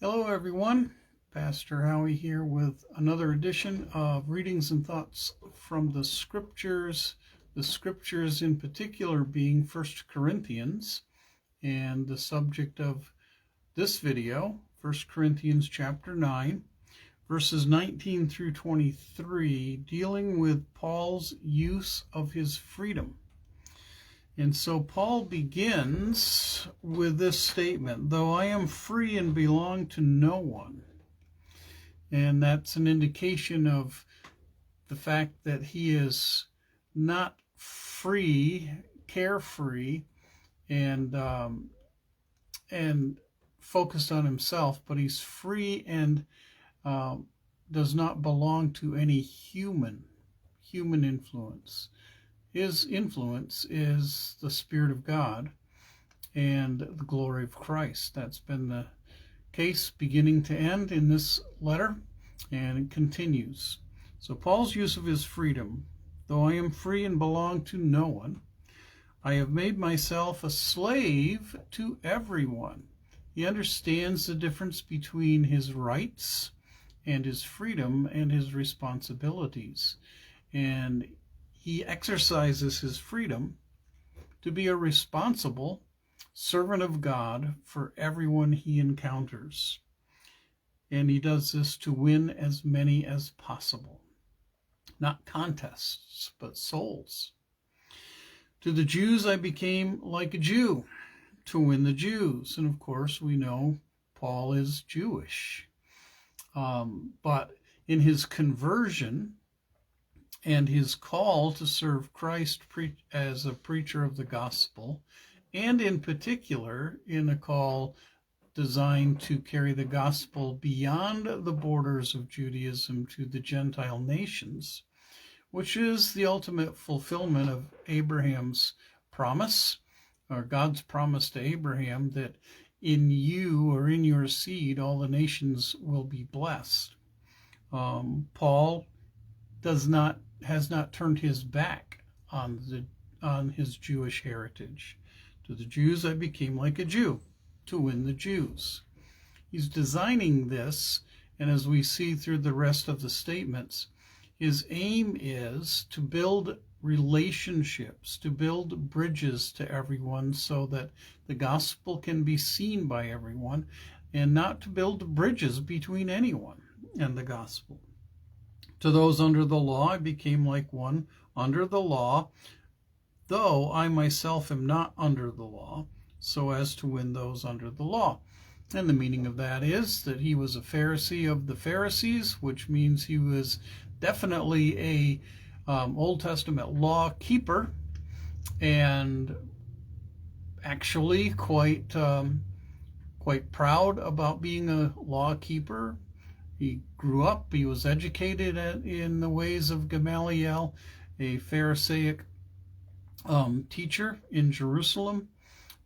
Hello, everyone. Pastor Howie here with another edition of Readings and Thoughts from the Scriptures. The Scriptures in particular being 1 Corinthians, and the subject of this video, 1 Corinthians chapter 9, verses 19 through 23, dealing with Paul's use of his freedom. And so Paul begins with this statement, though I am free and belong to no one. And that's an indication of the fact that he is not free, carefree, and focused on himself, but he's free and does not belong to any human influence. His influence is the Spirit of God and the glory of Christ. That's been the case beginning to end in this letter, and it continues. So Paul's use of his freedom, though I am free and belong to no one, I have made myself a slave to everyone. He understands the difference between his rights and his freedom and his responsibilities. And he exercises his freedom to be a responsible servant of God for everyone he encounters. And he does this to win as many as possible. Not contests, but souls. To the Jews I became like a Jew to win the Jews. And of course we know Paul is Jewish. But in his conversion and his call to serve Christ as a preacher of the gospel, and in particular in a call designed to carry the gospel beyond the borders of Judaism to the Gentile nations, which is the ultimate fulfillment of Abraham's promise, or God's promise to Abraham, that in you or in your seed all the nations will be blessed. Paul has not turned his back on his Jewish heritage. To the Jews I became like a Jew to win the Jews. He's designing this, and as we see through the rest of the statements, his aim is to build relationships, to build bridges to everyone so that the gospel can be seen by everyone, and not to build bridges between anyone and the gospel. To those under the law, I became like one under the law, though I myself am not under the law, so as to win those under the law. And the meaning of that is that he was a Pharisee of the Pharisees, which means he was definitely a Old Testament law keeper, and actually quite proud about being a law keeper. He grew up, he was educated in the ways of Gamaliel, a Pharisaic teacher in Jerusalem.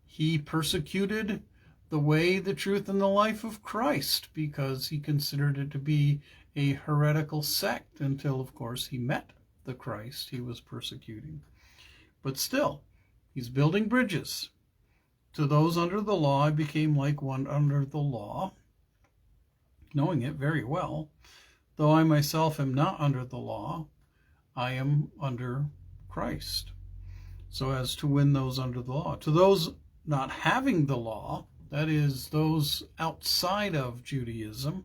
He persecuted the way, the truth, and the life of Christ because he considered it to be a heretical sect until, of course, he met the Christ he was persecuting. But still, he's building bridges. To those under the law, I became like one under the law, knowing it very well. Though I myself am not under the law, I am under Christ, so as to win those under the law. To those not having the law, that is, those outside of Judaism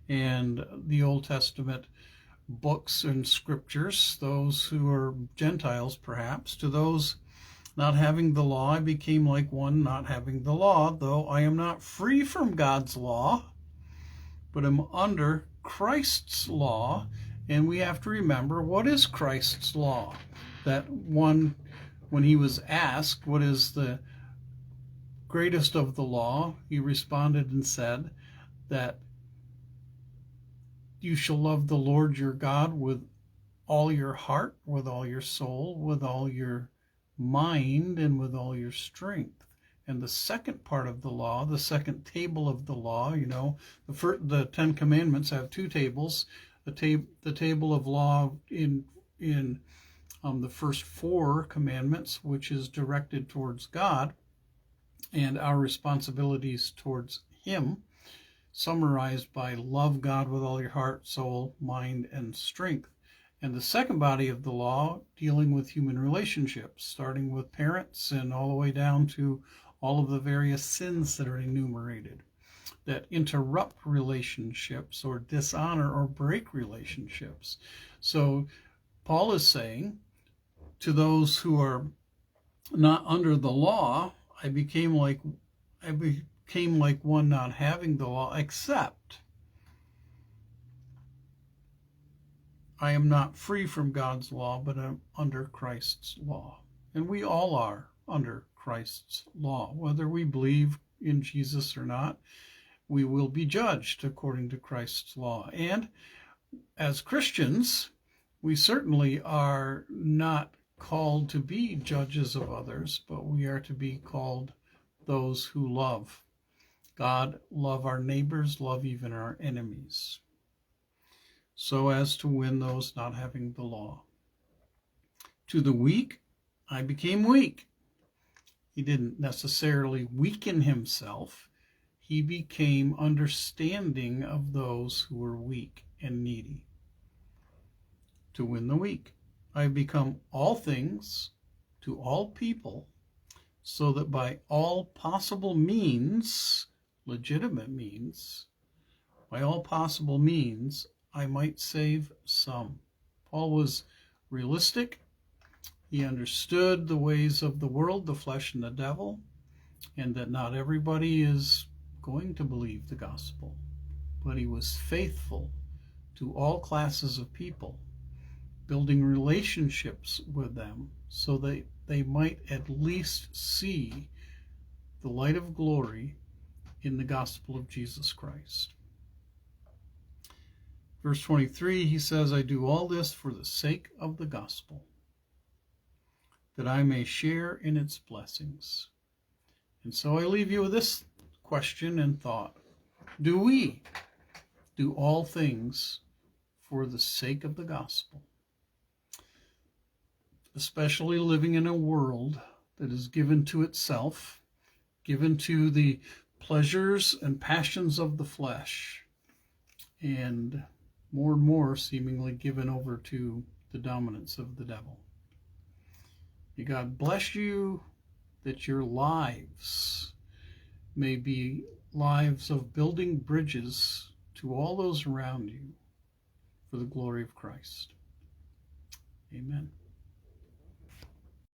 and the Old Testament books and scriptures, those who are Gentiles perhaps, to those not having the law, I became like one not having the law, though I am not free from God's law, but am under Christ's law. And we have to remember, what is Christ's law? That one, when he was asked, what is the greatest of the law, he responded and said that you shall love the Lord your God with all your heart, with all your soul, with all your mind, and with all your strength. And the second part of the law, the second table of the law, the 10 Commandments have two tables. The table of law in the first 4 commandments, which is directed towards God and our responsibilities towards him. summarized by love God with all your heart, soul, mind, and strength. And the second body of the law dealing with human relationships, starting with parents and all the way down to all of the various sins that are enumerated that interrupt relationships or dishonor or break relationships. So Paul is saying to those who are not under the law, I became like one not having the law, except I am not free from God's law, but I'm under Christ's law. And we all are under Christ's law. Whether we believe in Jesus or not, we will be judged according to Christ's law. And as Christians, we certainly are not called to be judges of others, but we are to be called those who love God, love our neighbors, love even our enemies, so as to win those not having the law. To the weak, I became weak. He didn't necessarily weaken himself. He became understanding of those who were weak and needy. To win the weak, I have become all things to all people, so that by all possible means, legitimate means, by all possible means, I might save some. Paul was realistic. He understood the ways of the world, the flesh, and the devil, and that not everybody is going to believe the gospel. But he was faithful to all classes of people, building relationships with them so that they might at least see the light of glory in the gospel of Jesus Christ. Verse 23, he says, I do all this for the sake of the gospel, that I may share in its blessings. And so I leave you with this question and thought. Do we do all things for the sake of the gospel? Especially living in a world that is given to itself, given to the pleasures and passions of the flesh, and more seemingly given over to the dominance of the devil. May God bless you, that your lives may be lives of building bridges to all those around you for the glory of Christ. Amen.